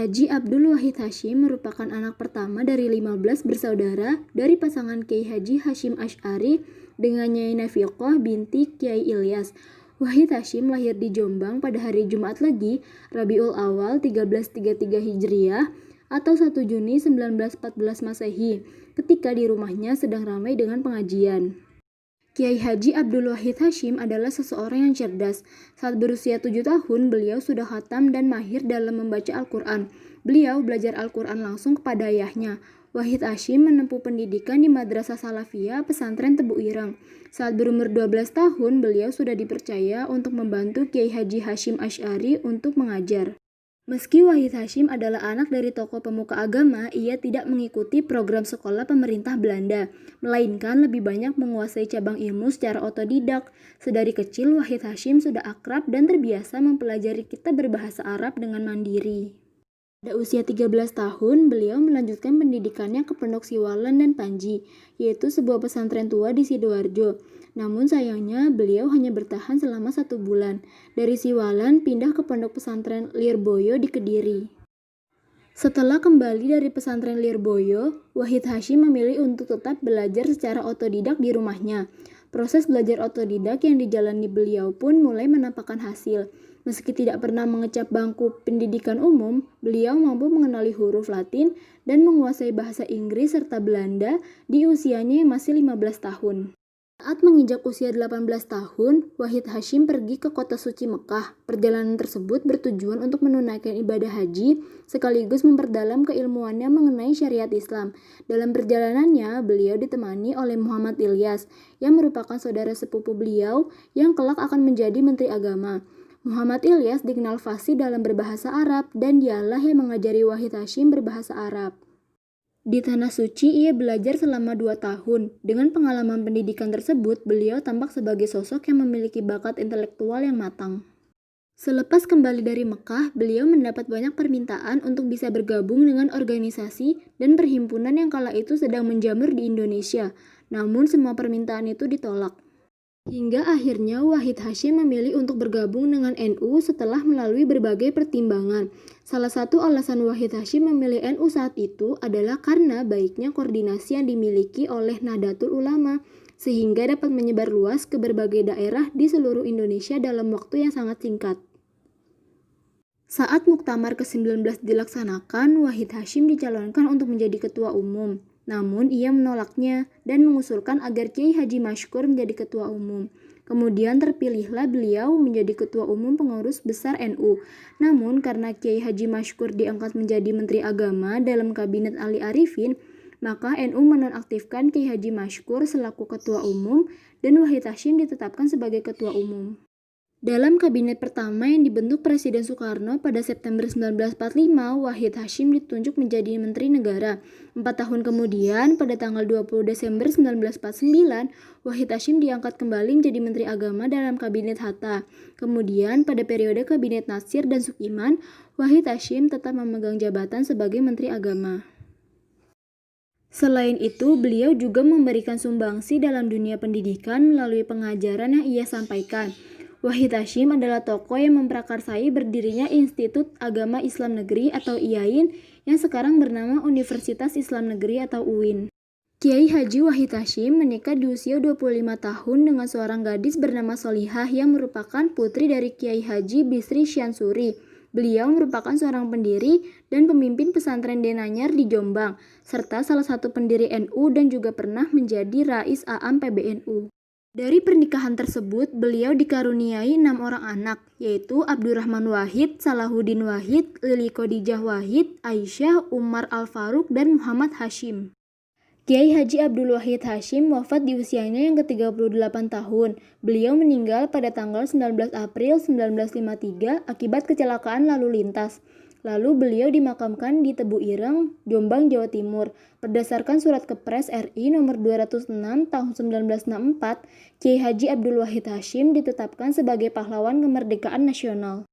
Haji Abdul Wahid Hashim merupakan anak pertama dari 15 bersaudara dari pasangan Kiai Haji Hashim Asy'ari dengan Nyai Nafiqah binti Kiai Ilyas. Wahid Hashim lahir di Jombang pada hari Jumat Legi, Rabiul Awal 1333 Hijriah atau 1 Juni 1914 Masehi, ketika di rumahnya sedang ramai dengan pengajian. Kiai Haji Abdul Wahid Hashim adalah seseorang yang cerdas. Saat berusia 7 tahun, beliau sudah khatam dan mahir dalam membaca Al-Quran. Beliau belajar Al-Quran langsung kepada ayahnya. Wahid Hashim menempuh pendidikan di Madrasah Salafiyah Pesantren Tebu Ireng. Saat berumur 12 tahun, beliau sudah dipercaya untuk membantu Kiai Haji Hashim Asy'ari untuk mengajar. Meski Wahid Hashim adalah anak dari tokoh pemuka agama, ia tidak mengikuti program sekolah pemerintah Belanda, melainkan lebih banyak menguasai cabang ilmu secara otodidak. Sedari kecil, Wahid Hashim sudah akrab dan terbiasa mempelajari kitab berbahasa Arab dengan mandiri. Pada usia 13 tahun, beliau melanjutkan pendidikannya ke Pondok Siwalan dan Panji, yaitu sebuah pesantren tua di Sidoarjo. Namun sayangnya, beliau hanya bertahan selama 1 bulan. Dari Siwalan, pindah ke Pondok Pesantren Lirboyo di Kediri. Setelah kembali dari pesantren Lirboyo, Wahid Hashim memilih untuk tetap belajar secara otodidak di rumahnya. Proses belajar otodidak yang dijalani beliau pun mulai menampakkan hasil. Meski tidak pernah mengecap bangku pendidikan umum, beliau mampu mengenali huruf Latin dan menguasai bahasa Inggris serta Belanda di usianya yang masih 15 tahun. Saat menginjak usia 18 tahun, Wahid Hashim pergi ke kota suci Mekah. Perjalanan tersebut bertujuan untuk menunaikan ibadah haji, sekaligus memperdalam keilmuannya mengenai syariat Islam. Dalam perjalanannya, beliau ditemani oleh Muhammad Ilyas, yang merupakan saudara sepupu beliau yang kelak akan menjadi Menteri Agama. Muhammad Ilyas dikenal fasih dalam berbahasa Arab, dan dialah yang mengajari Wahid Hashim berbahasa Arab. Di Tanah Suci, ia belajar selama 2 tahun. Dengan pengalaman pendidikan tersebut, beliau tampak sebagai sosok yang memiliki bakat intelektual yang matang. Selepas kembali dari Mekah, beliau mendapat banyak permintaan untuk bisa bergabung dengan organisasi dan perhimpunan yang kala itu sedang menjamur di Indonesia. Namun semua permintaan itu ditolak. Hingga akhirnya Wahid Hashim memilih untuk bergabung dengan NU setelah melalui berbagai pertimbangan. Salah satu alasan Wahid Hashim memilih NU saat itu adalah karena baiknya koordinasi yang dimiliki oleh Nahdlatul Ulama, sehingga dapat menyebar luas ke berbagai daerah di seluruh Indonesia dalam waktu yang sangat singkat. Saat Muktamar ke-19 dilaksanakan, Wahid Hashim dicalonkan untuk menjadi ketua umum. Namun ia menolaknya dan mengusulkan agar Kiai Haji Masykur menjadi ketua umum. Kemudian terpilihlah beliau menjadi ketua umum pengurus besar NU. Namun karena Kiai Haji Masykur diangkat menjadi Menteri Agama dalam kabinet Ali Arifin, maka NU menonaktifkan Kiai Haji Masykur selaku ketua umum dan Wahid Hashim ditetapkan sebagai ketua umum. Dalam kabinet pertama yang dibentuk Presiden Soekarno pada September 1945, Wahid Hashim ditunjuk menjadi Menteri Negara. 4 tahun kemudian, pada tanggal 20 Desember 1949, Wahid Hashim diangkat kembali menjadi Menteri Agama dalam Kabinet Hatta. Kemudian, pada periode Kabinet Natsir dan Sukiman, Wahid Hashim tetap memegang jabatan sebagai Menteri Agama. Selain itu, beliau juga memberikan sumbangsi dalam dunia pendidikan melalui pengajaran yang ia sampaikan. Wahid Hashim adalah tokoh yang memprakarsai berdirinya Institut Agama Islam Negeri atau IAIN yang sekarang bernama Universitas Islam Negeri atau UIN. Kiai Haji Wahid Hashim menikah di usia 25 tahun dengan seorang gadis bernama Solihah yang merupakan putri dari Kiai Haji Bisri Syansuri. Beliau merupakan seorang pendiri dan pemimpin pesantren Denanyar di Jombang, serta salah satu pendiri NU dan juga pernah menjadi Rais A'am PBNU. Dari pernikahan tersebut, beliau dikaruniai 6 orang anak, yaitu Abdurrahman Wahid, Salahuddin Wahid, Lili Khadijah Wahid, Aisyah, Umar Al-Faruq, dan Muhammad Hashim. Kiai Haji Abdul Wahid Hashim wafat di usianya yang ke-38 tahun. Beliau meninggal pada tanggal 19 April 1953 akibat kecelakaan lalu lintas. Lalu beliau dimakamkan di Tebu Ireng, Jombang, Jawa Timur. Berdasarkan Surat Kepres RI nomor 206 tahun 1964, Kiai Haji Abdul Wahid Hashim ditetapkan sebagai pahlawan kemerdekaan nasional.